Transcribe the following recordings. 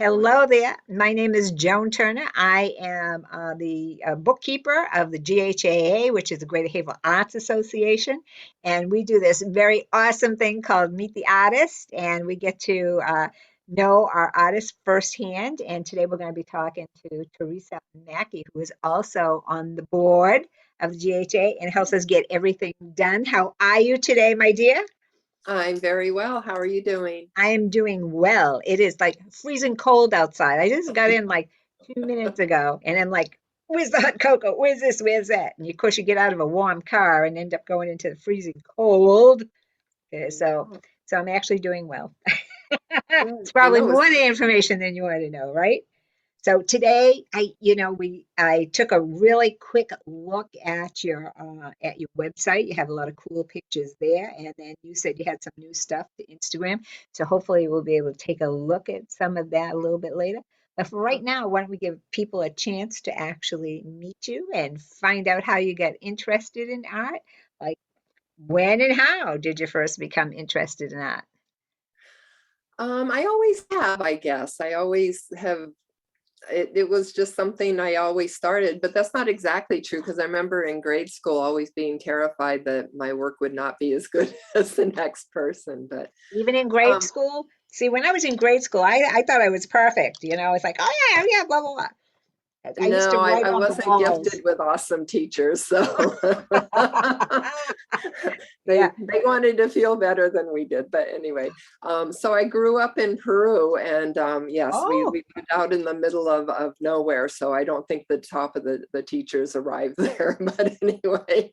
Hello there. My name is Joan Turner. I am the bookkeeper of the GHAA, which is the Greater Haverhill Arts Association. And we do this very awesome thing called Meet the Artist. And we get to know our artists firsthand. And today we're going to be talking to Teresa Machie, who is also on the board of the GHA and helps us get everything done. How are you today, my dear? I'm very well. How are you doing? I am doing well. It is like freezing cold outside. I just got in like 2 minutes ago and I'm like, where's the hot cocoa? Where's this? Where's that? And of course, you get out of a warm car and end up going into the freezing cold. Okay, I so, know. so I'm actually doing well. Good. It's I probably know. more the information than you want to know, right? So today, I took a really quick look at your website. You have a lot of cool pictures there, and then you said you had some new stuff to Instagram. So hopefully we'll be able to take a look at some of that a little bit later. But for right now, why don't we give people a chance to actually meet you and find out how you got interested in art? Like when and how did you first become interested in art? I always have, I guess. I always have. It was just something I always started, but that's not exactly true because I remember in grade school always being terrified that my work would not be as good as the next person. But Even in grade um, school? See, when I was in grade school, I thought I was perfect. It's like, oh yeah, yeah, blah, blah, blah. I used to no, I, write I on the wasn't walls. gifted with awesome teachers, so they Yeah. they wanted to feel better than we did. But anyway, so I grew up in Peru, and yes, Oh, we lived out in the middle of nowhere. So I don't think the top of the teachers arrived there. But anyway,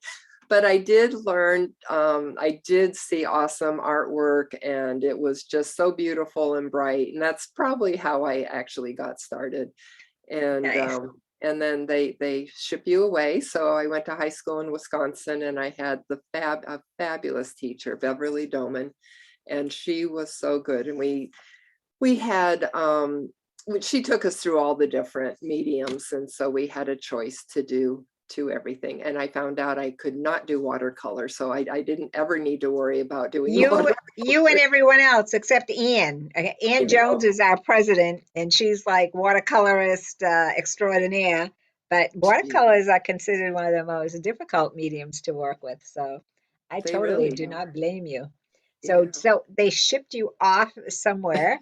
but I did learn. I did see awesome artwork, and it was just so beautiful and bright. And that's probably how I actually got started. and nice. um, and then they ship you away. So I went to high school in Wisconsin, and I had a fabulous teacher, Beverly Doman, and she was so good. And we had she took us through all the different mediums, and so we had a choice to everything. And I found out I could not do watercolor, so I didn't ever need to worry about doing You, water. you and everyone else except Ann. Okay, I Ann Jones know. is our president, and she's like watercolorist extraordinaire. But watercolors are considered one of the most difficult mediums to work with. So I They totally really do not are. blame you. So, Yeah. so they shipped you off somewhere.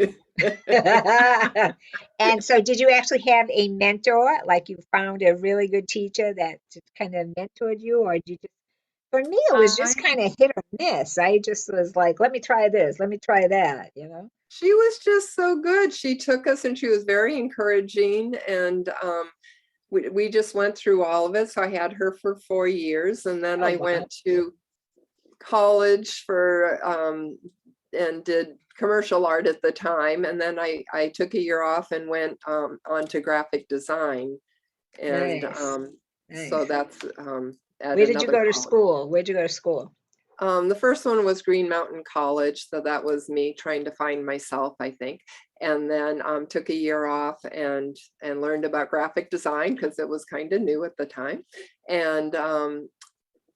And so did you actually have a mentor? Like you found a really good teacher that just kind of mentored you, or did you just, for me, it was just I kind of hit or miss. I just was like, let me try this, let me try that. She was just so good. She took us and she was very encouraging. And we just went through all of it. So I had her for 4 years. And then Oh, I wow. went to college for and did commercial art at the time. And then I took a year off and went on to graphic design. And Nice, so nice. that's at Where did you another go to college. school? Where'd you go to school? The first one was Green Mountain College, so that was me trying to find myself, I think. And then took a year off and learned about graphic design because it was kind of new at the time. And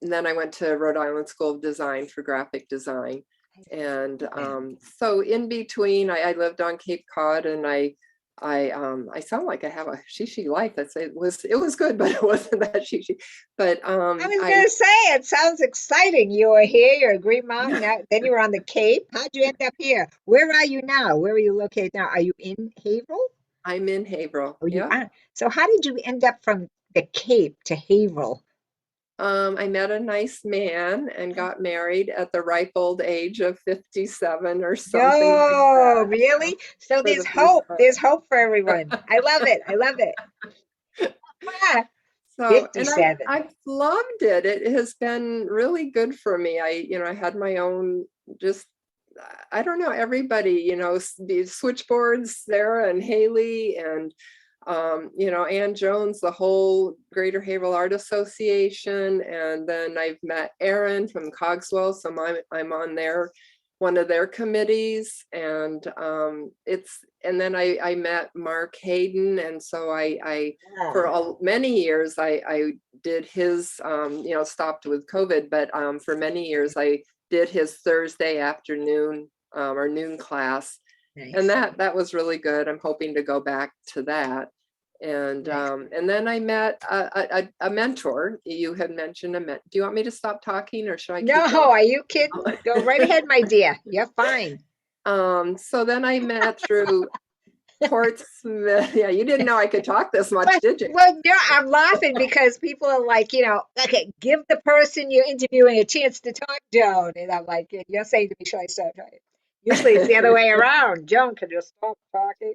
then I went to Rhode Island School of Design for graphic design. And Yeah. so in between, I lived on Cape Cod, and I sound like I have a she life. I'd say it was good, but it wasn't that she. But I was I gonna say, it sounds exciting. You were here, you're at Green Mountain, now, then you were on the Cape. How'd you end up here? Where are you now? Where are you located now? Are you in Haverhill? I'm in Haverhill. Oh, you Yeah. are. So how did you end up from the Cape to Haverhill? I met a nice man and got married at the ripe old age of 57 or something like No, that, really? So for there's the first hope. There's time. hope for everyone. I love it. I love it. Ah, So, and 57. I've loved it. It has been really good for me. I had my own, just, I don't know, everybody, the switchboards, Sarah and Haley and Ann Jones, the whole Greater Haverhill Art Association. And then I've met Aaron from Cogswell, so I'm on one of their committees. And and then I met Mark Hayden. And so I Ah, for many years, I did his, stopped with COVID, but for many years, I did his Thursday afternoon or noon class. And Nice. that was really good. I'm hoping to go back to that. Nice. And then I met a mentor. You had mentioned do you want me to stop talking or should I No, keep going? are you kidding? Go right ahead, my dear. You're fine. So then I met through Portsmouth. Yeah, you didn't know I could talk this much, Well, did you? well, no, I'm laughing because people are like, okay, give the person you're interviewing a chance to talk, Joan. And I'm like, you're saying to me, should I stop talking? Usually it's the other way around. Joan, can you stop talking?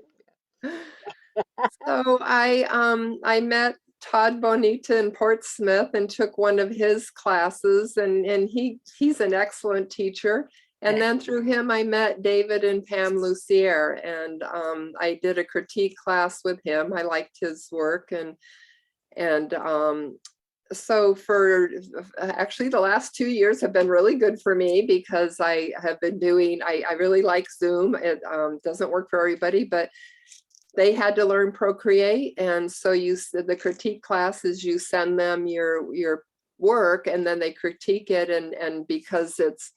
So I met Todd Bonita in Portsmouth and took one of his classes, and he's an excellent teacher. And Nice. then through him, I met David and Pam Lucier, and I did a critique class with him. I liked his work, and so for actually the last 2 years have been really good for me because I have been doing. I really like Zoom. It doesn't work for everybody, but they had to learn Procreate, and so the critique classes, you send them your work, and then they critique it, and because it's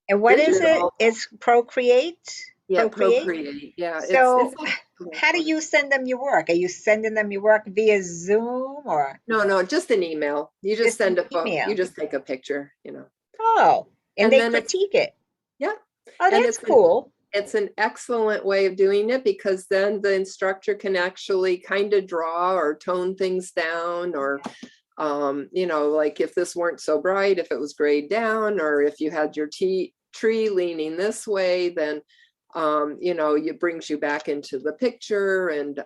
And what is it? digital, It's Procreate? yeah, Procreate? Procreate, yeah, it's So like how do you send them your work? Are you sending them your work via Zoom or no, just an email. You just just an send a photo, you email? just take a picture. Oh, and And they then it's critique it. yeah, Oh, and that's cool. it's an excellent way of doing it because then the instructor can actually kind of draw or tone things down, or like if this weren't so bright, if it was grayed down, or if you had your tree leaning this way, then it brings you back into the picture. And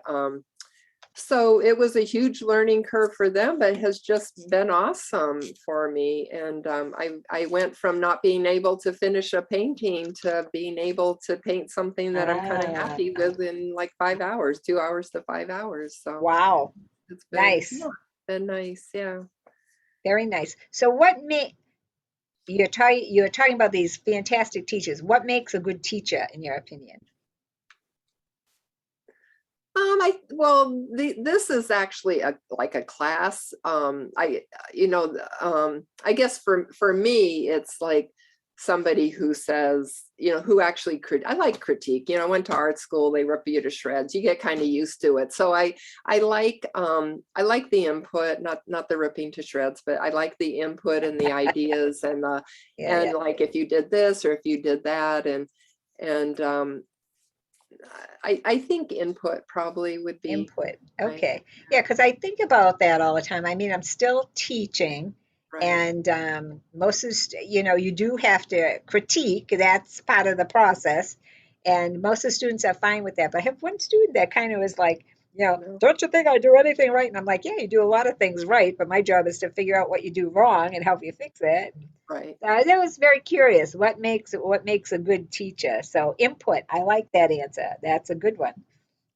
so it was a huge learning curve for them, but it has just been awesome for me. And I went from not being able to finish a painting to being able to paint something that I'm kind of Ah, happy with in like 5 hours, 2 hours to 5 hours. So wow. it's been, Nice. yeah, been nice. Yeah. Very nice. So what made you're talking about these fantastic teachers. What makes a good teacher in your opinion? This is actually like a class. I guess for me, it's like somebody who says, who actually I like critique. I went to art school, they rip you to shreds. You get kind of used to it. So I like the input, not the ripping to shreds, but I like the input and the ideas Yeah, and yeah. like if you did this or if you did that, and I think input probably would be Input. right. Okay. Yeah, because I think about that all the time. I mean, I'm still teaching, Right. and most of you do have to critique. That's part of the process, and most of the students are fine with that. But I have one student that kind of was like, No, don't you think I do anything right? And I'm like, yeah, you do a lot of things right, but my job is to figure out what you do wrong and help you fix it. right. That was very curious. What makes a good teacher? So input. I like that answer. That's a good one.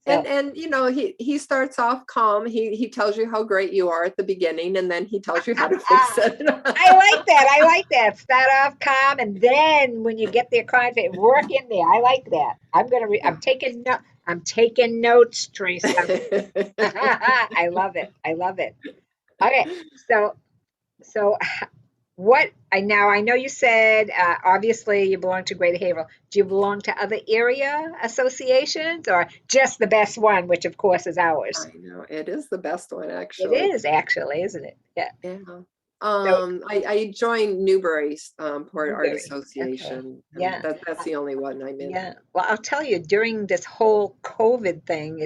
So And he starts off calm. He tells you how great you are at the beginning, and then he tells you how to fix ah, it. I like that. I like that. Start off calm, and then when you get their confidence, work in there. I like that. Yeah. I'm taking no. I'm taking notes, Teresa. I love it. I love it. Okay, so what I know you said obviously you belong to Greater Haverhill. Do you belong to other area associations or just the best one, which of course is ours? I know it is the best one, It actually. is actually, isn't it? Yeah. Yeah. So I joined Newbury's Port Art Newberry. Okay. Association, and Yeah. that's Uh, the only one I'm in. Yeah. Well, I'll tell you, during this whole COVID thing,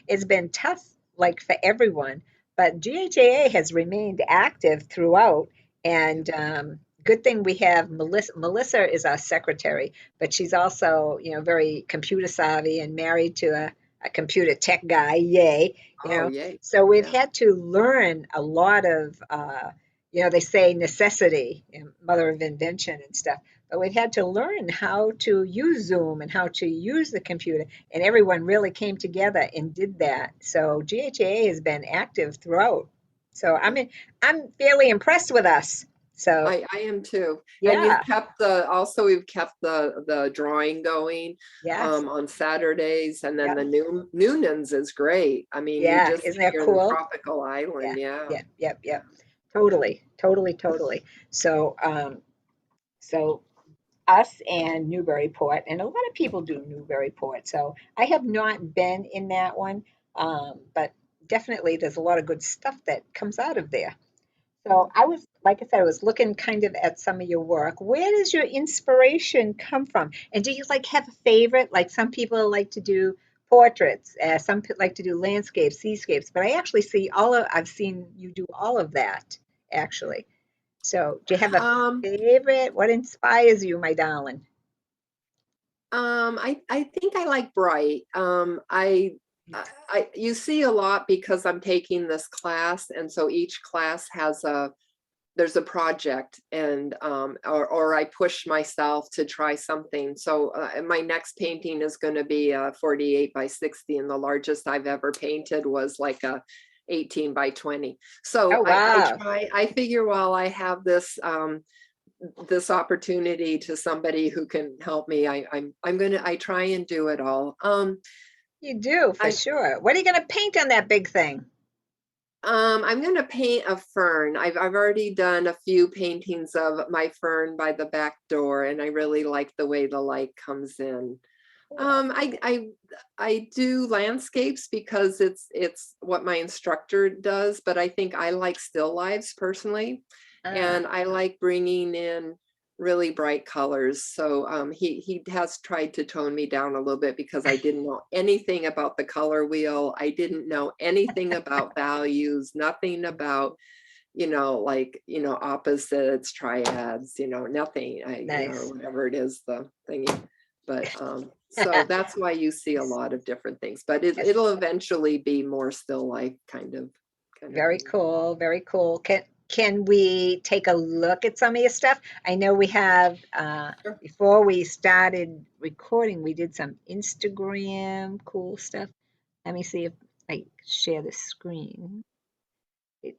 it's been tough, like for everyone. But GHAA has remained active throughout, Yeah. and good thing we have Melissa. Melissa is our secretary, but she's also, very computer savvy and married to a computer tech guy. Yay, you Oh, know. yay. So we've Yeah. had to learn a lot of, they say necessity, mother of invention and stuff, but we've had to learn how to use Zoom and how to use the computer, and everyone really came together and did that. So GHAA has been active throughout. So I'm fairly impressed with us. So I am too. And yeah, we've kept the drawing going yes, on Saturdays, and then yep, the Noonans is great. I mean, you yeah. just Isn't think that you're in a cool? tropical Yeah, island. Yeah. yeah, yep, yep. Totally, totally, totally. So so us and Newburyport, and a lot of people do Newburyport. So I have not been in that one, but definitely there's a lot of good stuff that comes out of there. So I was, like I said, I was looking kind of at some of your work. Where does your inspiration come from? And do you like have a favorite? Like some people like to do portraits, like to do landscapes, seascapes, but I actually see I've seen you do all of that actually. So do you have a Um, favorite? What inspires you, my darling? I think I like bright. You see a lot because I'm taking this class, and so each class has there's a project, and or I push myself to try something. So my next painting is going to be 48 by 60, and the largest I've ever painted was like a 18 by 20. So Oh, wow. I figure while I have this opportunity to somebody who can help me, I try and do it all. You do, for I sure. What are you going to paint on that big thing? I'm gonna paint a fern. I've already done a few paintings of my fern by the back door, and I really like the way the light comes in. Cool. I do landscapes because it's what my instructor does, but I think I like still lives personally, Ah, and I like bringing in really bright colors. So he has tried to tone me down a little bit because I didn't know anything about the color wheel. I didn't know anything about values, nothing about opposites, triads, nothing, or nice. whatever it is, the thingy. But so that's why you see a lot of different things, but Yes. it'll eventually be more still life kind of Very thing. cool, very cool. Can we take a look at some of your stuff? I know we have Sure. before we started recording, we did some Instagram cool stuff. Let me see if I share the screen. Get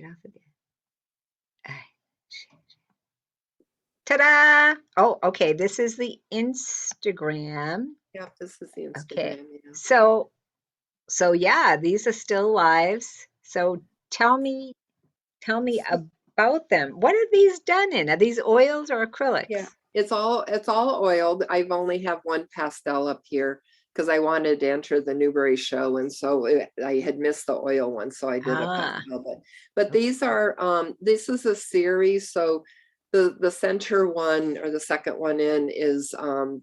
off of there. Ah, ta-da! Oh, okay. This is the Instagram. Yeah, this is the Okay. Instagram. Yeah. So yeah, these are still lives. So tell me Tell me about them. What are these done in? Are these oils or Yeah, acrylics? it's all oiled. I've only have one pastel up here because I wanted to enter the Newbury show, and so I had missed the oil one, so I did a Ah, pastel. But okay. this is a series. So the center one, or the second one in, is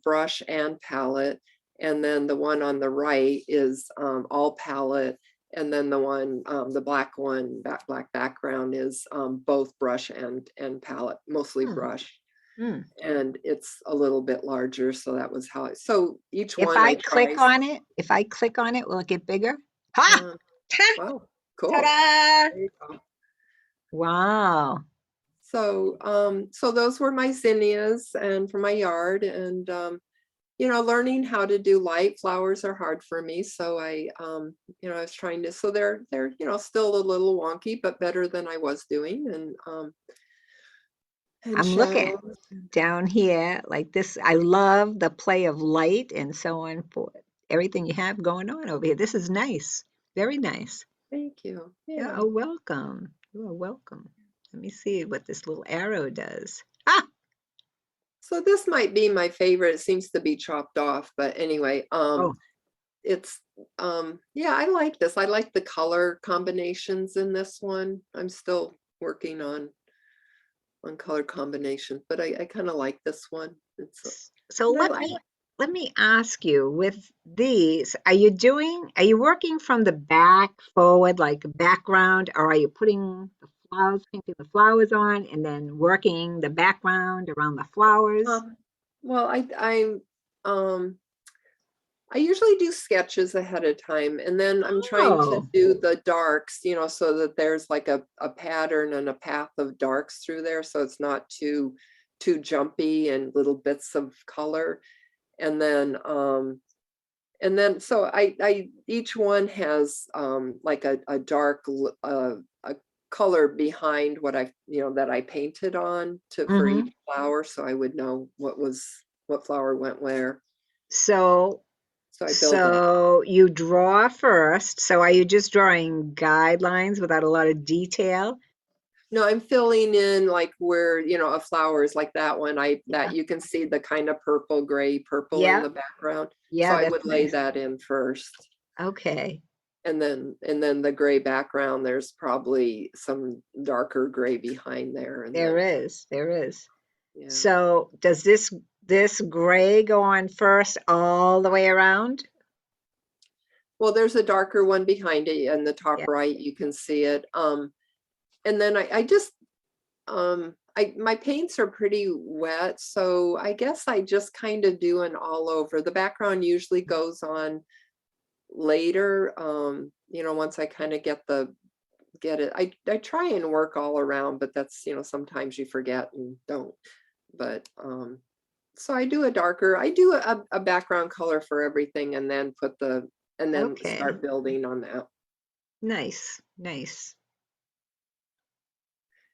brush and palette, and then the one on the right is all palette. And then the black one, black background, is both brush and palette, mostly Hmm, brush, hmm. and it's a little bit larger. So that was so each If one I I click try. on it, will it get bigger? Ha! Um, Ta! wow, cool. Ta-da! There you go. Wow. So those were my zinnias and for my yard, and learning how to do light flowers are hard for me. So I was trying to. So they're still a little wonky, but better than I was doing, and I'm looking shadows. down here like this. I love the play of light and so on for everything you have going on over here. This is nice. Very nice. Thank you. Yeah, Yeah. oh, welcome. You are welcome. Let me see what this little arrow does. Ah! So this might be my favorite. It seems to be chopped off, but anyway, Oh, it's yeah, I like this. I like the color combinations in this one. I'm still working on color combinations, but I kind of like this one. so And I like. let me ask you with these, are you working from the back forward like background, or are you putting the flowers, painting the flowers on and then working the background around the flowers? um, well, um I usually do sketches ahead of time, and then I'm trying to Oh, do the darks, so that there's like a pattern and a path of darks through there, so it's not too jumpy and little bits of color. And then so I each one has like a a color behind what that I painted on to for mm-hmm. each flower, so I would know what flower went where. So So I build up. you draw first. So are you just drawing guidelines without a lot of detail? No, I'm filling in like where, a flowers like that one, Yeah. that you can see the kind of gray purple in Yeah. the background. So Yeah, I that's would lay nice. that in first. Okay. And then the gray background, there's probably some darker gray behind there. And There then, is. There is. yeah. So does this gray go on first all the way around? Well, there's a darker one behind it in the top Yeah. right. You can see it. And then I just, my paints are pretty wet. So I guess I just kind of do an all over. The background usually goes on later, once I kind of get it. I try and work all around, but that's, sometimes you forget and don't. But so I do a background color for everything and then Okay. start building on that. Nice. Nice.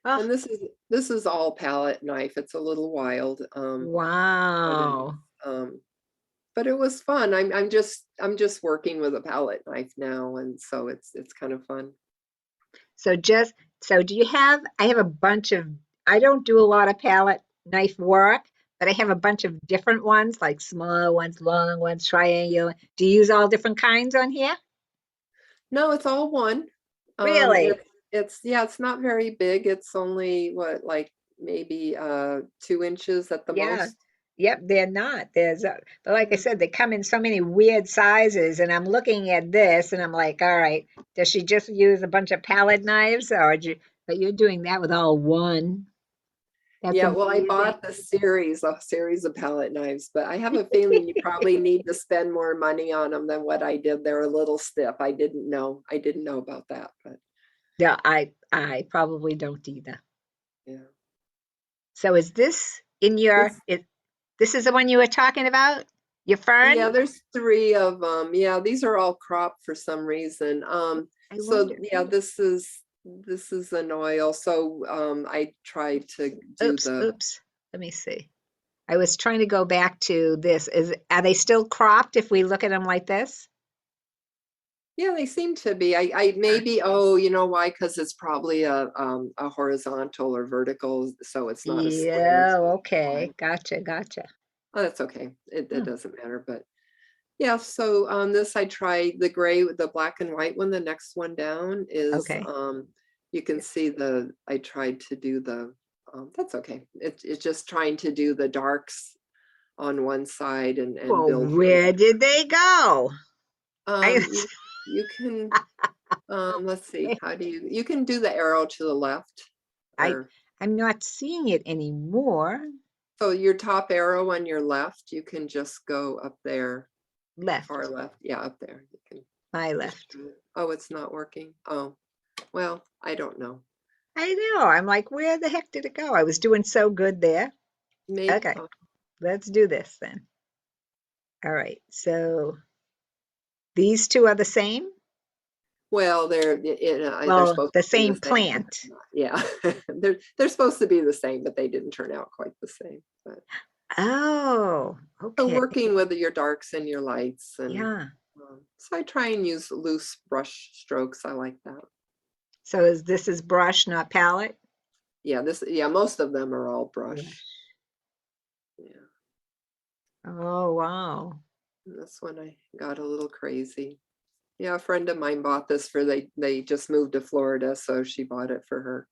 Oh, And this is all palette knife. It's a little wild. But it wow. um but it was fun. I'm just working with a palette knife now, and so it's kind of fun. So just so do you have I have a bunch of I don't do a lot of palette knife work, but I have a bunch of different ones, like small ones, long ones, triangular. Do you use all different kinds on here? No, it's all one. Really? It's not very big. It's only what, like maybe 2 inches at the Yeah. most. Yep, they're not. But like I Yeah. said, they come in so many weird sizes, and I'm looking at this, and I'm like, all right, does she just use a bunch of palette knives, but you're doing that with all one. That's Yeah, well, I amazing. bought a series of palette knives, but I have a feeling you probably need to spend more money on them than what I did. They're a little stiff. I didn't know about that, but Yeah, I probably don't either. yeah. So is this in your This this is the one you were talking about? Your Yeah, fern? there's 3 of them. Yeah, these are all cropped for some reason. I So wonder. yeah, this is an oil. So I tried to do Oops, the oops. Let me see. I was trying to go back to this. Are they still cropped if we look at them like this? Yeah, they seem to be. I maybe, oh, you know why? Because it's probably a horizontal or vertical, so it's not a square. Yeah, So that's why. okay. Gotcha, gotcha. Oh, that's okay. It Hmm, doesn't matter, but yeah. So on this, I tried the gray, the black and white one. The next one down is okay. you can see I tried to do that's okay. It's just trying to do the darks on one side and Well, build from where did they go? I, you can let's see, how do you can do the arrow to the left, I, or I'm not seeing it anymore. so your top arrow on your left, you can just go up there, far Left, left. Yeah, up there. You can my just left. do it. Oh, it's not working. Oh, well, I don't know. I know. I'm like, where the heck did it go? I was doing so good there. Maybe. Okay, let's do this then. All right. So these two are the same? Well, they're Well, supposed the to be the same same, but plant. they're not. Yeah, they're supposed to be the same, but they didn't turn out quite the same. But Oh, so okay. working with your darks and your lights, and Yeah. so I try and use loose brush strokes. I like that. So this is brush, not palette? Yeah, most of them are all brush. Brush. Yeah, Oh, wow. and this one I got a little crazy. Yeah, a friend of mine bought this for they just moved to Florida, so she bought it for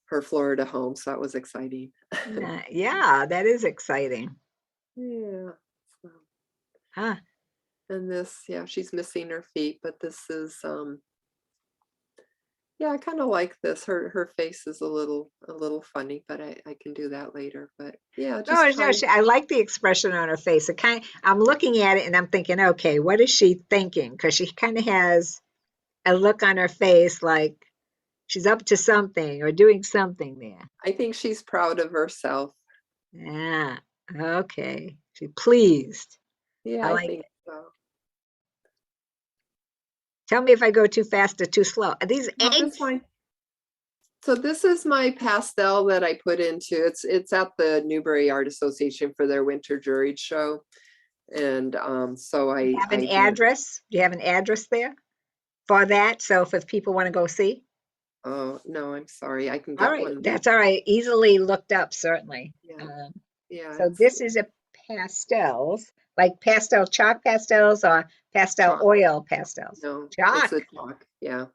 her Florida home. So that was exciting. Yeah, that is exciting. Yeah. So, Huh. and this, yeah, she's missing her feet, but this is yeah, I kind of like this. Her face is a little funny, but I can do that later. But yeah, No, just no, trying. I like the expression on her face. I'm looking at it and I'm thinking, okay, what is she thinking? Because she kind of has a look on her face like she's up to something or doing something there. I think she's proud of herself. Yeah. Okay. She pleased. Yeah, I I like think it. so. Tell me if I go too fast or too slow. Are these No, that's eggs? fine. So this is my pastel that I put into. It's at the Newbury Art Association for their winter juried show, and so Do you I have an I did. address? Do you have an address there for that? So if people want to go see? Oh, no, I'm sorry. I can All get right, one. that's all right. Easily looked up, certainly. Yeah, Um, yeah, so it's this is a pastels, like pastel chalk pastels or pastel chalk. oil pastels. No, it's Chalk. a chalk. Yeah.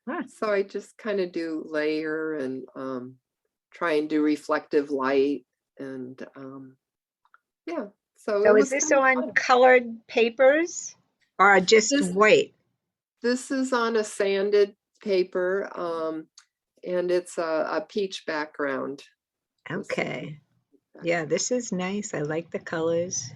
Huh. So I just kind of do layer and try and do reflective light and yeah. So it So is was this kind of on fun. colored papers or just This white? this is on a sanded paper and it's a peach background. This Okay. Yeah, background. this is nice. I like the colors.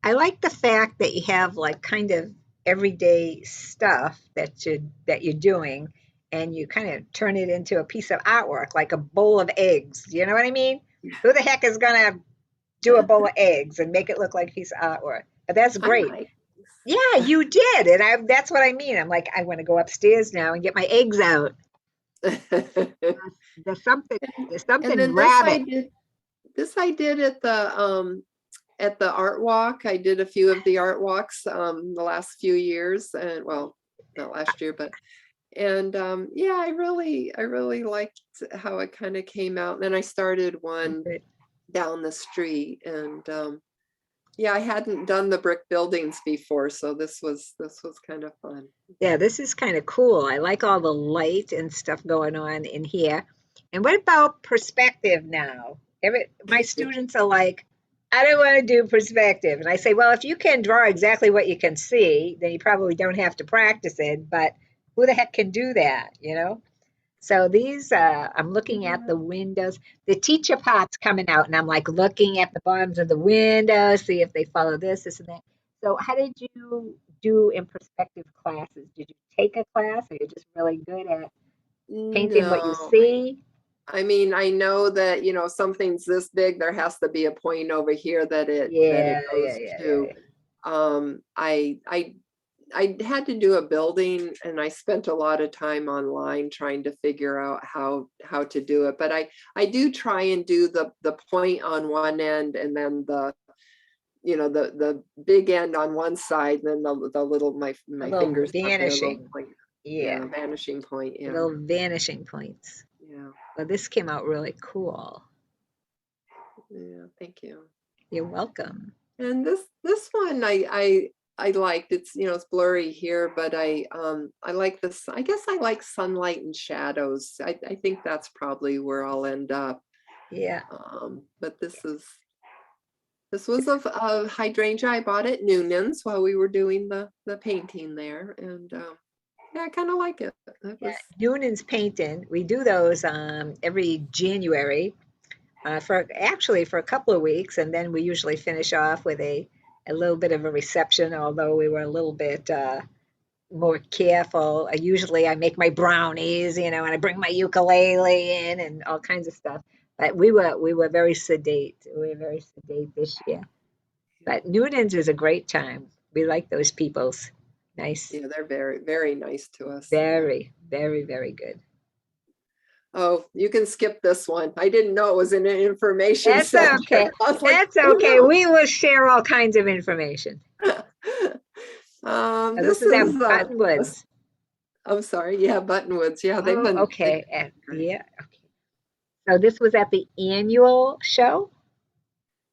I like the fact that you have like kind of everyday stuff that you're doing and you kind of turn it into a piece of artwork, like a bowl of eggs. You know what I mean? Who the heck is gonna do a bowl of eggs and make it look like a piece of artwork? But that's I great. like Yeah, you did. And that's what I mean. I'm like, I want to go upstairs now and get my eggs out. this. There's something, there's And something then this rabbit. I did at the art walk. I did a few of the art walks the last few years and well, not last year, but and yeah, I really liked how it kind of came out. And then I started one down the street and yeah, I hadn't done the brick buildings before, so this was kind of fun. Yeah, this is kind of cool. I like all the light and stuff going on in here. And what about perspective now? My students are like, I don't want to do perspective. And I say, well, if you can draw exactly what you can see, then you probably don't have to practice it. But who the heck can do that, you know? So these, I'm looking at the windows. The teacher part's coming out, and I'm like looking at the bottoms of the windows, see if they follow this, and that. So, how did you do in perspective classes? Did you take a class, or you're just really good at painting what you No, see? I mean, I know that, you know, something's this big, there has to be a point over here that Yeah, it yeah, goes yeah, to. yeah. I had to do a building and I spent a lot of time online trying to figure out how to do it. But I do try and do the point on one end and then the you know the big end on one side, and then the little A my little fingers have their little vanishing. point. Yeah, Yeah, vanishing point. Yeah, little vanishing points. yeah, Well, this came out really cool. yeah. Thank you. You're welcome. And this one I liked. It's you know it's blurry here, but I like this. I guess I like sunlight and shadows. I think that's probably where I'll end up. Yeah. But this was a hydrangea I bought at Noonan's while we were doing the painting there, and yeah, I kind of like it. It Yeah, was Noonan's painting. We do those every January for actually for a couple of weeks, and then we usually finish off with a little bit of a reception. Although we were a little bit more careful. Usually, I make my brownies, you know, and I bring my ukulele in and all kinds of stuff. But we were very sedate. We were very sedate this year. But Noonan's is a great time. We like those peoples. Nice, yeah, they're very nice to us. Yeah. very, very, very good. Oh, you can skip this one. I didn't know it was in an information That's center. okay. I was like, That's okay. oh We will share all kinds of information. no. This This is at is Buttonwoods. I'm sorry. Yeah, Buttonwoods. Yeah, Oh, they've okay. been great. Yeah. Okay. So this was at the annual show?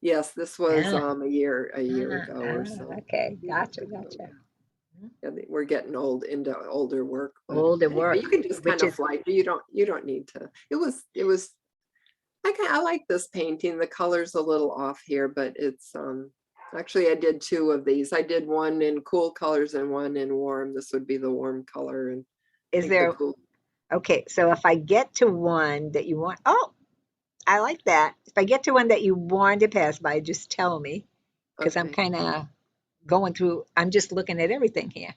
Yes, this was Yeah. a year ago or so. Okay. 2 years Gotcha. ago, Gotcha. yeah. Yeah, we're getting old into older work, but Older anyway, you work, can just kind which of is, fly through. You don't need to. It was I like this painting. The color's a little off here, but it's actually I did two of these. I did one in cool colors and one in warm. This would be the warm color, and I is think the there, cool. okay. So if I get to one that you want, oh, I like that. If I get to one that you want to pass by, just tell me because I'm Okay. kind of going through, I'm just looking at everything here.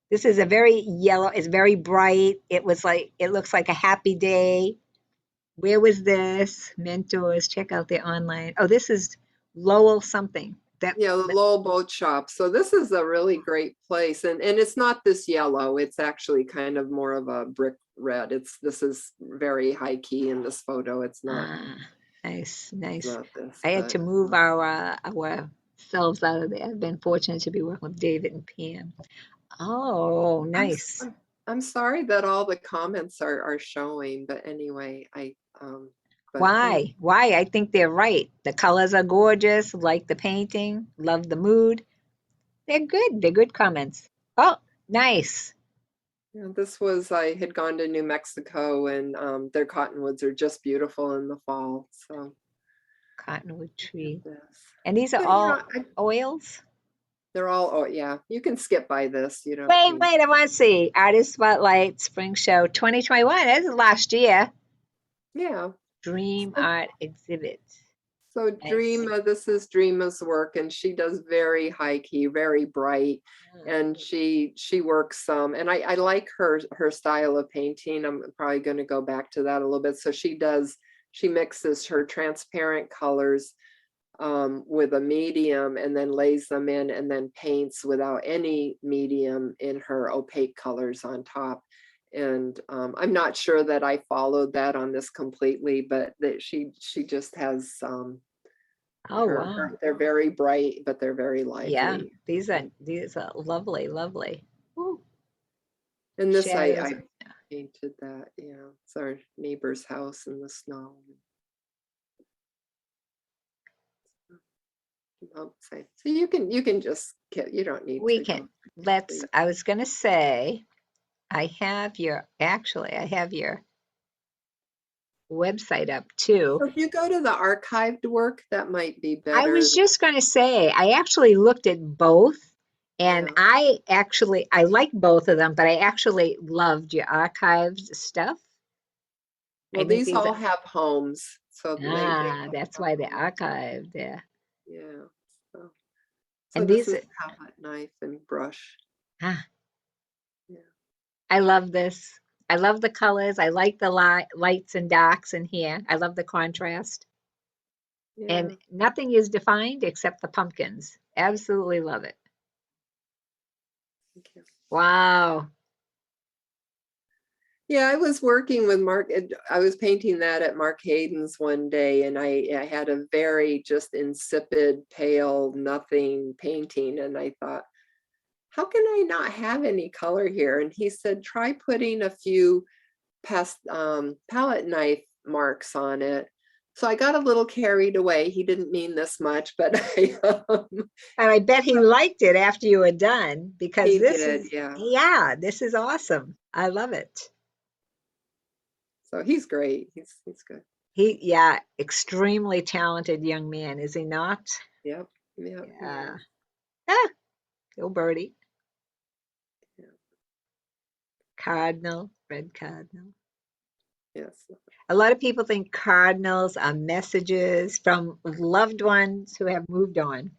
This is a very yellow, it's very bright. It was like, it looks like a happy day. Where was this? Mentors, check out the online. Oh, this is Lowell something. That, Yeah, the Lowell Boat Shop. So this is a really great place, and it's not this yellow. It's actually kind of more of a brick red. This is very high key in this photo. ah, nice, It's nice. not this, I had but to move ourselves out of there. I've been fortunate to be working with David and Pam. Oh, I'm nice. I'm sorry that all the comments are showing, but anyway, but anyway, Why? Why? I think they're right. The colors are gorgeous, like the painting, love the mood. They're good. They're good comments. Oh, nice. yeah, this was, I had gone to New Mexico and their cottonwoods are just beautiful in the fall. So Cottonwood I have tree. this. And these are But you know, all oils? they're all, oh yeah, you can skip by this. You don't Wait, need, wait, I want to see. Artist Spotlight Spring Show 2021. That's last year. yeah. Dream So, Art Exhibit. so Nice. This is Dreama's work, and she does very high key, very bright, Mm. and she works and I like her style of painting. I'm probably going to go back to that a little bit. So she mixes her transparent colors with a medium and then lays them in and then paints without any medium in her opaque colors on top. And I'm not sure that I followed that on this completely, but that she just has Oh, wow. they're very bright, but they're very Yeah, lively. these are lovely, lovely. Ooh, And this shadows. I painted that, yeah. It's our neighbor's house in the snow. So you can just you don't need We to can, go. I was gonna say, I have your website up too. So if you go to the archived work, that might be I better. was just gonna say, I actually looked at both and Yeah. I like both of them, but I actually loved your archived stuff. I Well, think these these all are, have homes, so they all that's have why they're homes. archived there. Yeah. So, so And this these, is palette knife and brush. ah, Yeah. I love this. I love the colors. I like the lights and darks in here. I love the contrast. And Yeah. nothing is defined except the pumpkins. Absolutely love it. Thank you. Wow. Yeah, I was working with I was painting that at Mark Hayden's one day, and I had a very just insipid, pale, nothing painting, and I thought, how can I not have any color here? And he said, try putting a few palette knife marks on it. So I got a little carried away. He didn't mean this much, but And I bet he liked it after you were done because he did, yeah. yeah, this is awesome. I love it. So he's great. He's good. Yeah, extremely talented young man, is he not? Yep, yep, he Yeah. is. Ah, go birdie. Yeah, Cardinal, red cardinal. yes. A lot of people think cardinals are messages from loved ones who have moved on.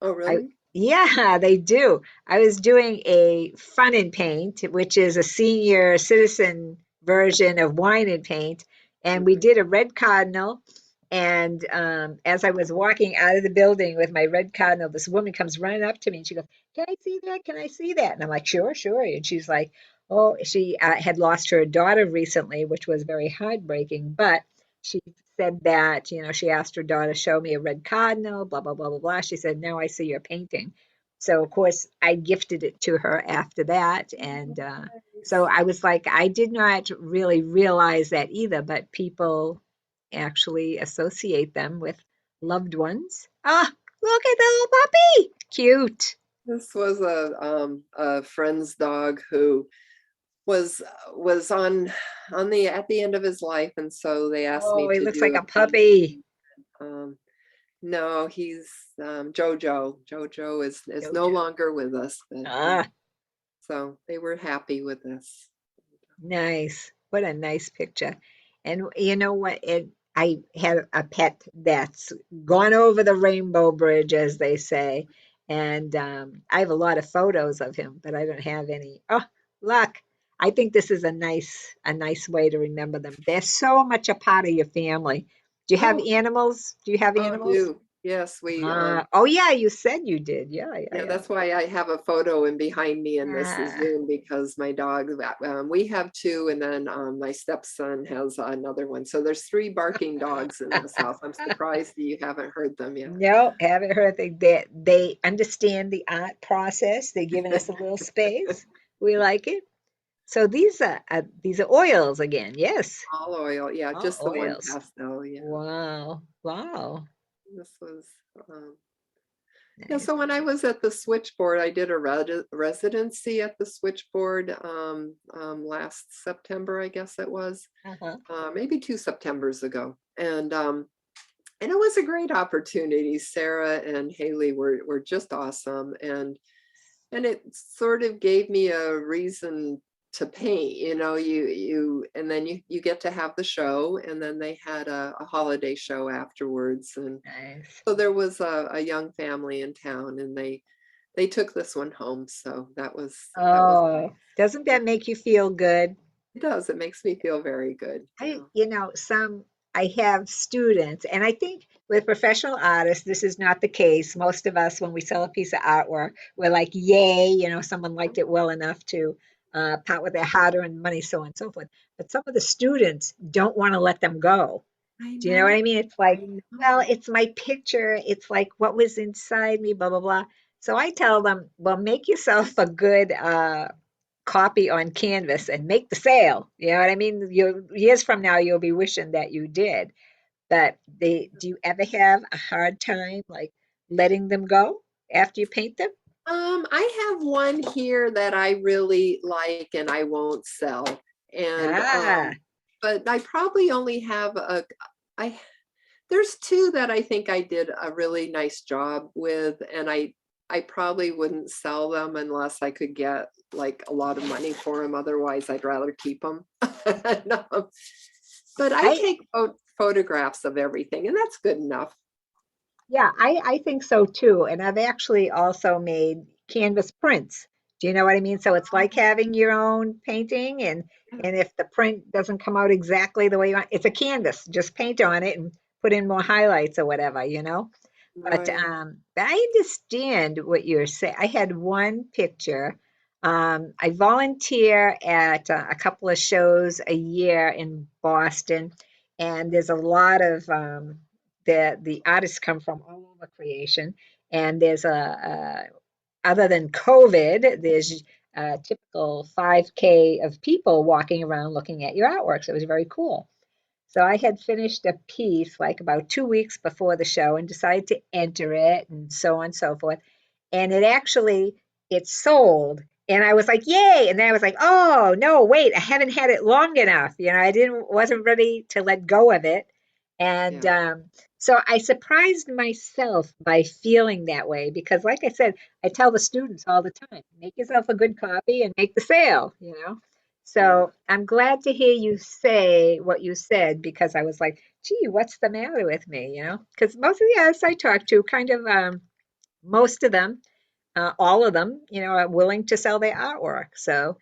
Oh, I really? Yeah, they do. I was doing a fun and paint, which is a senior citizen version of wine and paint, and we Hmm. did a red cardinal. And as I was walking out of the building with my red cardinal, this woman comes running up to me and she goes, "Can I see that? Can I see that?" And I'm like, "Sure, sure." And she's like, "Oh, she had lost her daughter recently, which was very heartbreaking, but." She said that, she asked her daughter, show me a red cardinal, blah, blah, blah, blah, blah. She said, now I see your painting. So, of course, I gifted it to her after that. And so Nice. I was like, I did not really realize that either, but people actually associate them with loved ones. Ah, look at the little puppy. Cute. This was a friend's dog who was on the at the end of his life, and so they asked Oh, me he to looks like do a a puppy. painting. Um, no, he's Jojo. Jojo is no Jojo. longer with us, but Ah, so they were happy with this. nice. What a nice picture. And you know what? I had a pet that's gone over the rainbow bridge, as they say. And I have a lot of photos of him, but I don't have any. Oh, look. I think this is a nice way to remember them. They're so much a part of your family. Do you have Oh, animals? Do you have oh, animals? do yes, we Oh yeah, you said you did. Yeah, yeah, yeah, yeah. that's why I have a photo in behind me in this Ah. Zoom because my dog, we have two, and then my stepson has another one. So there's three barking dogs in this house. I'm surprised that you haven't heard them yet. No, haven't heard they understand the art process. They're giving us a little space. We like it. So these are oils again. Yes. All oil, yeah, All just the one oils. pastel, yeah. Wow. Wow. This was, um, yeah, Nice. so when I was at the switchboard, I did a residency at the switchboard last September, I guess it was, Uh-huh. maybe 2 Septembers ago. And it was a great opportunity. Sarah and Haley were just awesome. And it sort of gave me a reason to paint, and then you get to have the show, and then they had a holiday show afterwards. And Nice. so there was a young family in town, and they took this one home. So that was nice. Oh, doesn't that make you feel good? It does. It makes me feel very good. I, you know, some I have students, and I think with professional artists, this is not the case. Most of us, when we sell a piece of artwork, we're like, yay, someone liked it well enough to part with their hard-earned money, so on and so forth. But some of the students don't want to let them go. I Do you know what know. I mean? It's I like, well, know. it's my picture. It's like what was inside me, blah, blah, blah. So I tell them, well, make yourself a good copy on canvas and make the sale. You know what I mean? You years from now you'll be wishing that you did. But do you ever have a hard time like letting them go after you paint them? I have one here that I really like and I won't sell. And Ah, but I probably only have I there's two that I think I did a really nice job with, and I probably wouldn't sell them unless I could get like a lot of money for them. Otherwise, I'd rather keep them. But I I take photographs of everything, and that's good enough. Yeah, I think so too. And I've actually also made canvas prints. Do you know what I mean? So it's like having your own painting, Yeah, and if the print doesn't come out exactly the way you want, it's a canvas. Just paint on it and put in more highlights or whatever. right. But I understand what you're saying. I had one picture. I volunteer at a couple of shows a year in Boston, and there's a lot of the artists come from all over creation. And there's other than COVID, there's a typical 5K of people walking around looking at your artwork. So it was very cool. So I had finished a piece like about 2 weeks before the show and decided to enter it and so on and so forth. And it sold. And I was like, yay. And then I was like, oh no, wait, I haven't had it long enough. I wasn't ready to let go of it. And Yeah, so I surprised myself by feeling that way because, like I said, I tell the students all the time, make yourself a good copy and make the sale. yeah, So I'm glad to hear you say what you said because I was like, gee, what's the matter with me? Because most of the artists I talk to, kind of most of them, all of them, are willing to sell their artwork. So,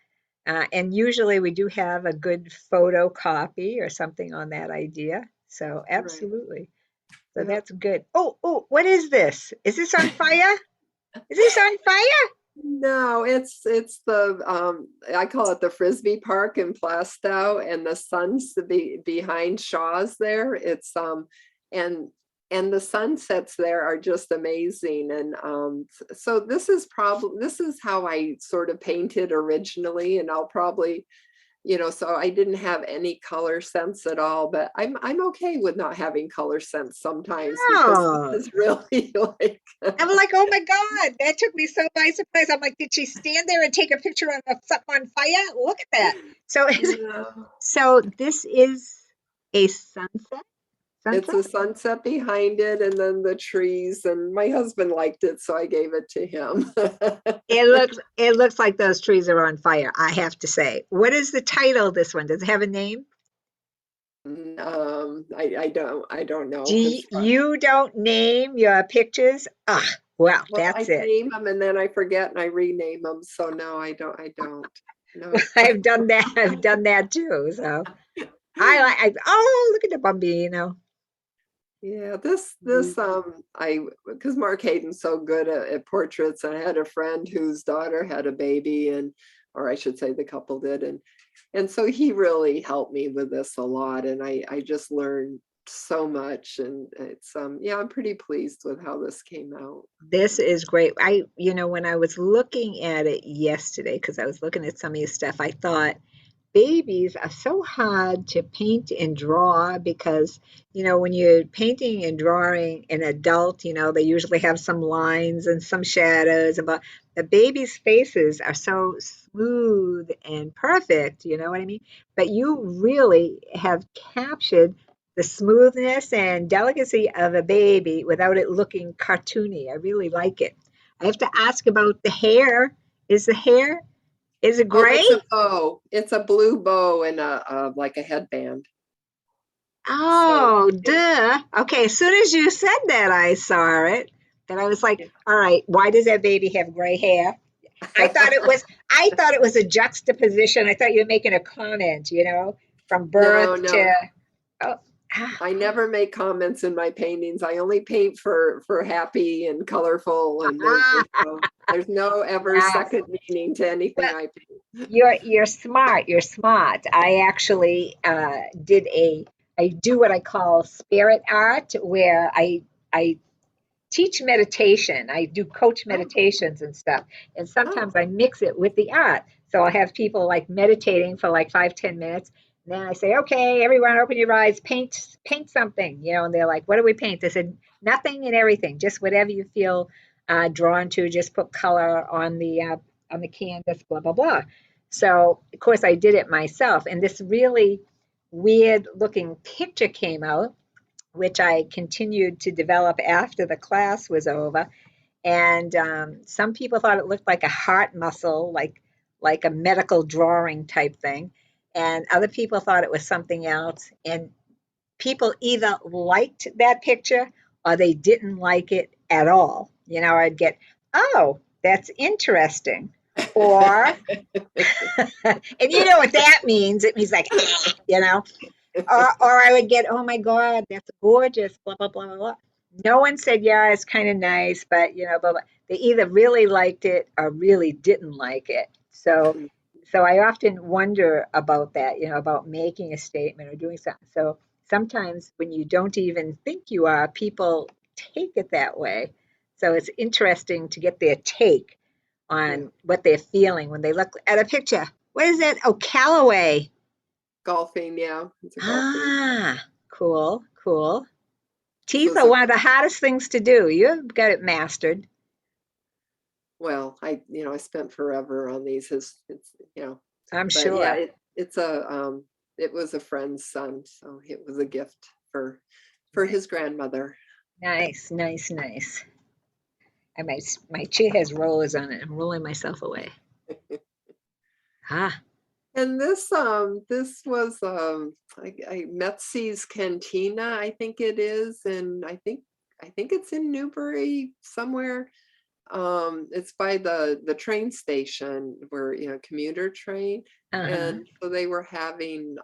and usually we do have a good photocopy or something on that idea. So, right. absolutely. So Yeah. that's good. Oh, what is this? Is this on fire? Is this on fire? No, it's the I call it the Frisbee Park in Plastow, and the sun's behind Shaw's there. It's and and the sunsets there are just amazing. And so this is how I sort of painted originally, and I'll probably, so I didn't have any color sense at all, but I'm okay with not having color sense sometimes because this Oh, is really like I'm like, oh my God, that took me so by surprise. I'm like, did she stand there and take a picture of something on fire? Look at that. So, yeah. so this is a sunset? It's Sunset? a sunset behind it and then the trees, and my husband liked it, so I gave it to him. It looks like those trees are on fire, I have to say. What is the title of this one? Does it have a name? I don't know. You don't name your pictures? Ah, well, Well, that's I it. name them and then I forget and I rename them. So no, I don't. No. I've done that. I've done that too. So oh, look at the Bambino. Yeah, this Mm. this I because Mark Hayden's so good at portraits, and I had a friend whose daughter had a baby, and or I should say the couple did, and so he really helped me with this a lot, and I just learned so much, and it's yeah, I'm pretty pleased with how this came out. This is great. When I was looking at it yesterday, because I was looking at some of your stuff, I thought, babies are so hard to paint and draw because, when you're painting and drawing an adult, they usually have some lines and some shadows, but the babies' faces are so smooth and perfect, you know what I mean? But you really have captured the smoothness and delicacy of a baby without it looking cartoony. I really like it. I have to ask about the hair. Is it Oh, gray? it's a bow. It's a blue bow and a like a headband. So Oh, it, duh. Okay, as soon as you said that, I saw it. And I was like, yeah. all right, why does that baby have gray hair? I thought it was a juxtaposition. I thought you were making a comment, from No, birth to no. oh, ah, I never make comments in my paintings. I only paint for happy and colorful, and ah, there's no ever yes. second meaning to anything Well, I paint. you're smart. You're smart. I actually I do what I call spirit art, where I teach meditation. I do coach Oh, meditations and stuff. And oh, sometimes I mix it with the art. So I'll have people like meditating for like 5, 10 minutes. And then I say, okay, everyone open your eyes, paint something, and they're like, what do we paint? I said, nothing and everything, just whatever you feel drawn to, just put color on the canvas, blah, blah, blah. So of course I did it myself. And this really weird looking picture came out, which I continued to develop after the class was over. And some people thought it looked like a heart muscle, like a medical drawing type thing, and other people thought it was something else. And people either liked that picture or they didn't like it at all. I'd get, oh, that's interesting. Or, and you know what that means? It means like, or I would get, oh my God, that's gorgeous, blah, blah, blah, blah, blah. No one said, yeah, it's kind of nice, but blah, blah. They either really liked it or really didn't like it. So I often wonder about that, about making a statement or doing something. So sometimes when you don't even think you are, people take it that way. So it's interesting to get their take yeah. on what they're feeling when they look at a picture. What is that? Oh, Callaway. Golfing, yeah, it's a golfing. Ah, cool, cool. This Teeth was are a one of the hardest things to do. You've got it mastered. well, I spent forever on these. It's I'm but yeah, sure. it was a friend's son, so it was a gift for his grandmother. Nice, nice, nice. And my chair has rollers on it. I'm rolling myself away. Ah, And this was I Metsy's Cantina, I think it is, and I think it's in Newbury somewhere. It's by the train station where, commuter train. uh-huh. And so they were having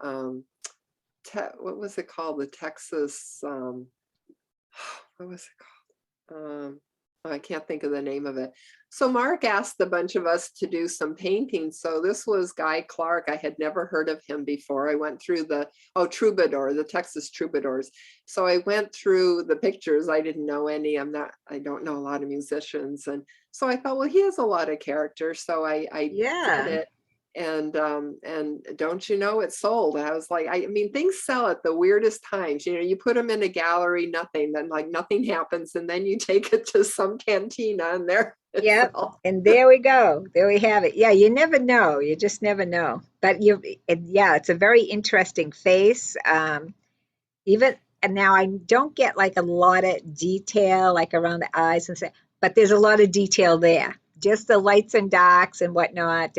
what was it called? The Texas what was it called? I can't think of the name of it. So Mark asked a bunch of us to do some painting. So this was Guy Clark. I had never heard of him before. I went through Troubadour, the Texas Troubadours. So I went through the pictures. I didn't know any. I don't know a lot of musicians. And so I thought, well, he has a lot of character. So I did Yeah. it. And don't you know, it sold. I was like, I mean, things sell at the weirdest times. You put them in a gallery, nothing, then like nothing happens, and then you take it to some cantina and there it Yep. sells. And there we go. There we have it. Yeah, you never know. You just never know. But yeah, it's a very interesting face. Even and now I don't get like a lot of detail like around the eyes and stuff, but there's a lot of detail there. Just the lights and darks and whatnot.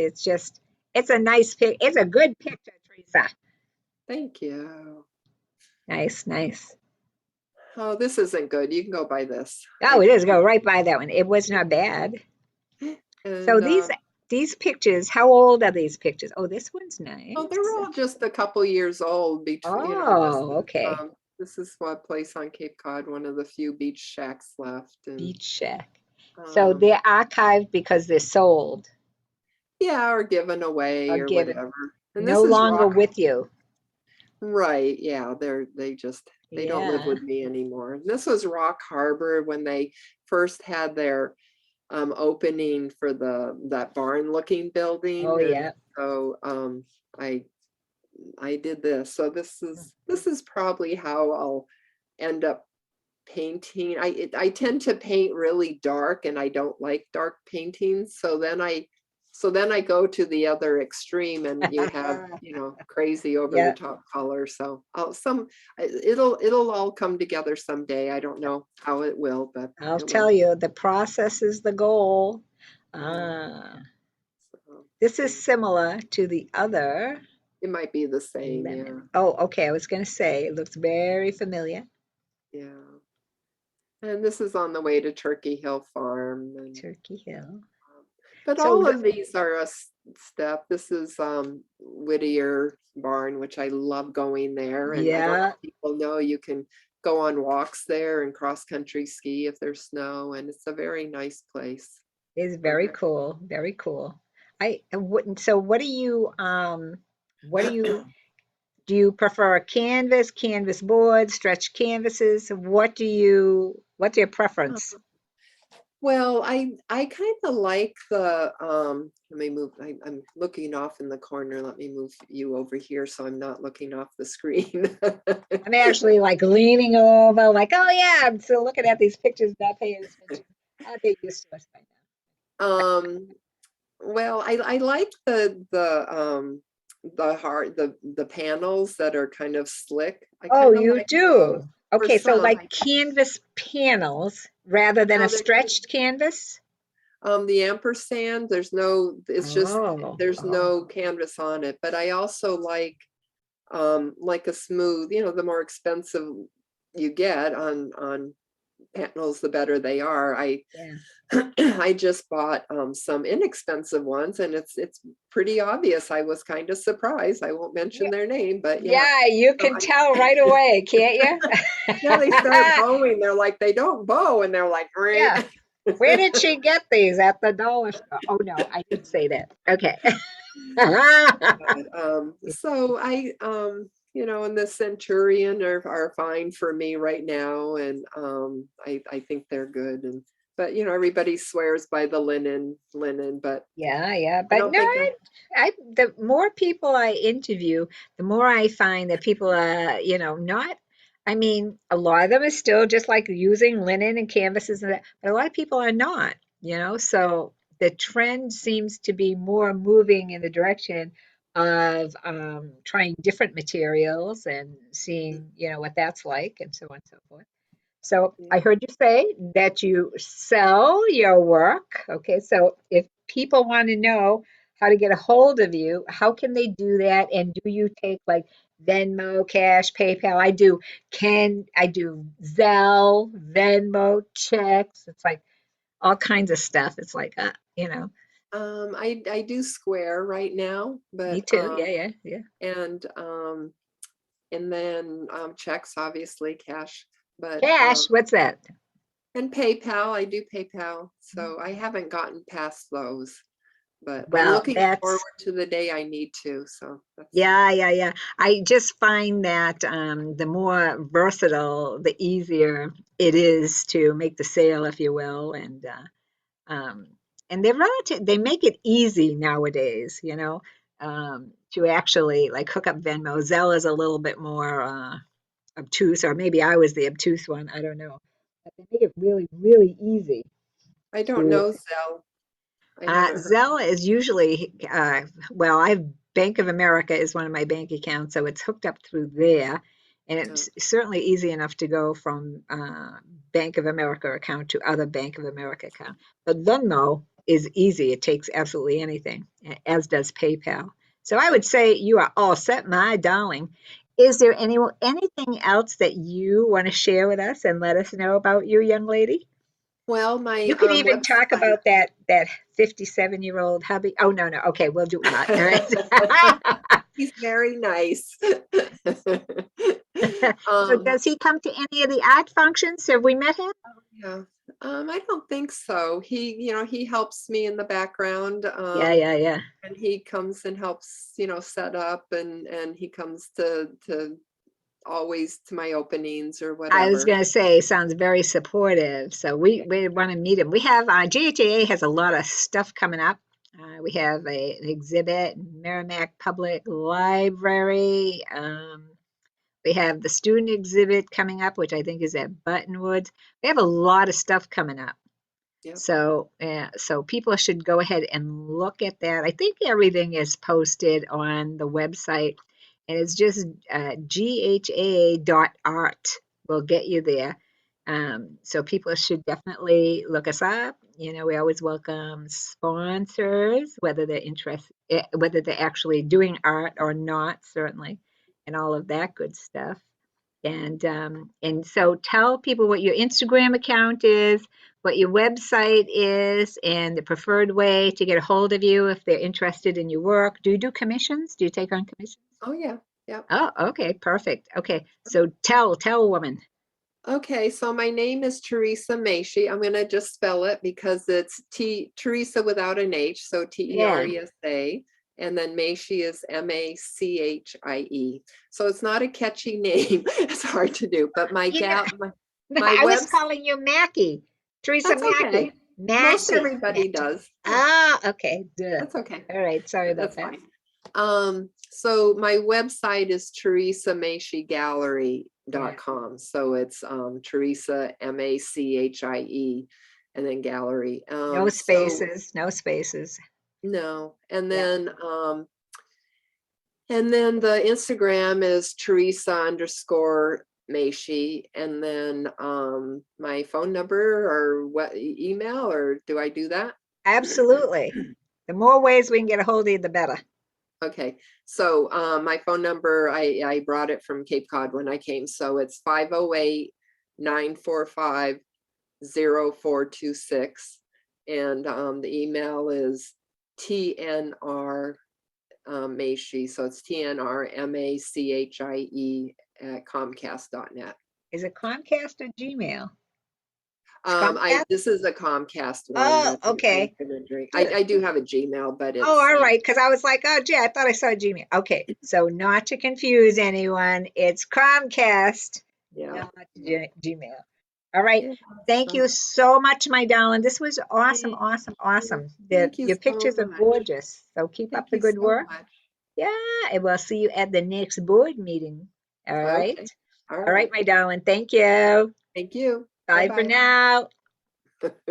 It's a nice pic. It's a good picture, Teresa. Thank you. Nice, nice. Oh, this isn't good. You can go by this. Oh, it is. Go right by that one. It was not bad. So And these pictures, how old are these pictures? Oh, this one's oh, they were nice. all just a couple years old. Between, Oh, okay. this is what place on Cape Cod, one of the few beach shacks left, and Beach shack. So um, they're archived because they're sold yeah, or given away or or given, whatever. And no this is longer rock. with you. Right, yeah, they just They don't live Yeah. with me anymore. This was Rock Harbor when they first had their opening for that barn looking building, Oh, and yeah. so I I did this. So this is probably how I'll end up painting. I tend to paint really dark, and I don't like dark paintings. So then I go to the other extreme, and you have, crazy over the Yeah. top color. So it'll all come together someday. I don't know how it will, but I'll it tell will. you, the process is the goal. Yeah. Ah, So, this is yeah. similar to the other It might be the same. Yeah. lemon. Oh, okay. I was going to say it looks very familiar. Yeah. And this is on the way to Turkey Hill Farm, and Turkey Hill. but So, all of these are a step. This is Whittier Barn, which I love going there. And I don't know yeah, if people know you can go on walks there and cross country ski if there's snow, and it's a very nice place. it's I very cool. Very cool. I wouldn't. So, what do you prefer canvas, canvas board, stretch canvases? What's your preference? recommend. Well, I kind of like the let me move. I'm looking off in the corner. Let me move you over here so I'm not looking off the screen. I'm actually like leaning over, like, oh yeah, I'm still looking at these pictures, not paying attention. They're used to us by um well, I like the panels that are kind of slick. I now. Oh, kind of you like those do? for Okay, so some. like canvas panels rather than a No, they're just stretched canvas? the ampersand, it's just Oh, there's oh, no canvas on it. But I also like a smooth, the more expensive you get on panels, the better they are. yeah. I just bought some inexpensive ones, and it's pretty obvious. I was kind of surprised. I won't mention Yeah, their name, but yeah. yeah, you So can tell right away, can't you? yeah, they start bowing. They're like, they don't bow, and they're like, Yeah. Where did she get these? At the dollar store? Oh no, I didn't say that. Okay. but, so and the Centurion are fine for me right now, and I think they're good. And but everybody swears by the linen, but Yeah, yeah, I but don't no, think the more people I interview, the more I find that people are, not, I mean, a lot of them are still just like using linen and canvases and that, but a lot of people are not, so the trend seems to be more moving in the direction of trying different materials and seeing, what that's like and so on and so forth. So I heard you say that you sell your work. Okay, so if people want to know how to get a hold of you, how can they do that? And do you take like Venmo, Cash, PayPal? I do Zelle, Venmo, checks. It's like all kinds of stuff. It's like I do Square right now, me but too. Yeah, yeah, yeah. and then checks, obviously cash, but Cash, what's that? and PayPal. I do PayPal, so I haven't gotten past those, but I'm Well, looking forward that's to the day I need to. So that's Yeah, yeah, yeah. I just find that the more versatile, the easier it is to make the sale, if you will, um, and they're relative. They make it easy nowadays, to actually like hook up Venmo. Zelle is a little bit more obtuse, or maybe I was the obtuse one. I don't know, but they make it really, really easy I don't to know Zelle. I haven't heard. Zelle is usually, well, Bank of America is one of my bank accounts, so it's hooked up through there. And it's certainly easy enough to go from Bank of America account to other Bank of America account. But Venmo is easy. It takes absolutely anything, as does PayPal. So I would say you are all set, my darling. Is there anything else that you want to share with us and let us know about you, young lady? Well, my You could even talk website. about that 57-year-old hubby. Oh, no, no. Okay, we'll do not. All right. He's very nice. So um, does he come to any of the art functions? Have we met him? yeah. I don't think so. He helps me in the background. Yeah, yeah, yeah. And he comes and helps, set up, and he comes to always to my openings or I was whatever. going to say, sounds very supportive. So we want to meet him. We have GHAA has a lot of stuff coming up. We have an exhibit in Merrimack Public Library. We have the student exhibit coming up, which I think is at Buttonwoods. We have a lot of stuff coming up. Yep. So people should go ahead and look at that. I think everything is posted on the website, and it's just ghaa.art will get you there. So people should definitely look us up. You know, we always welcome sponsors, whether they're interested, whether they're actually doing art or not, certainly, and all of that good stuff. And so tell people what your Instagram account is, what your website is, and the preferred way to get a hold of you if they're interested in your work. Do you do commissions? Do you take on commissions? Oh, yeah. Yep. Oh, okay, perfect. Okay, so tell a woman. Okay, so my name is Teresa Machie. I'm gonna just spell it because it's Teresa without an H, so Yeah, Teresa, and then Machie is Machie. So it's not a catchy name. It's hard to do, but my you know, gal, no, my I was webs. calling you Mackie, Teresa That's Mackie, okay. Most Machie, everybody Machie. does. Yeah, Ah, okay, duh. that's okay. All right, sorry about That's that. fine. So my website is Yeah, teresamachiegallery.com. So it's Teresa Machie and then gallery. no So spaces, no spaces. no. Yeah. And then the Instagram is Teresa underscore Machie. And then my phone number or what email, or do I do that? Absolutely. The more ways we can get a hold of you, the better. Okay, so my phone number, I brought it from Cape Cod when I came, so it's 508-945-0426. And the email is TNR Machie, so it's TNRMACHIE at Comcast.net. Is it Comcast or Gmail? It's Comcast? This is a Comcast one Oh, that I'm okay. gonna drink. Good. I do have a Gmail, but Oh, it's all right. Because I was like, oh, gee, I thought I saw Gmail. Okay. So not to confuse anyone, it's Comcast, yeah. not Gmail. All right. Yeah, Thank so you so much, my darling. This was awesome, thank awesome, you. awesome. Thank you Your so pictures are much. gorgeous. So keep up Thank the you good so work. much. Yeah. And we'll see you at the next board meeting. All right. Okay. All All right, right. my darling. Thank you. Thank you. Bye for Bye-bye. now.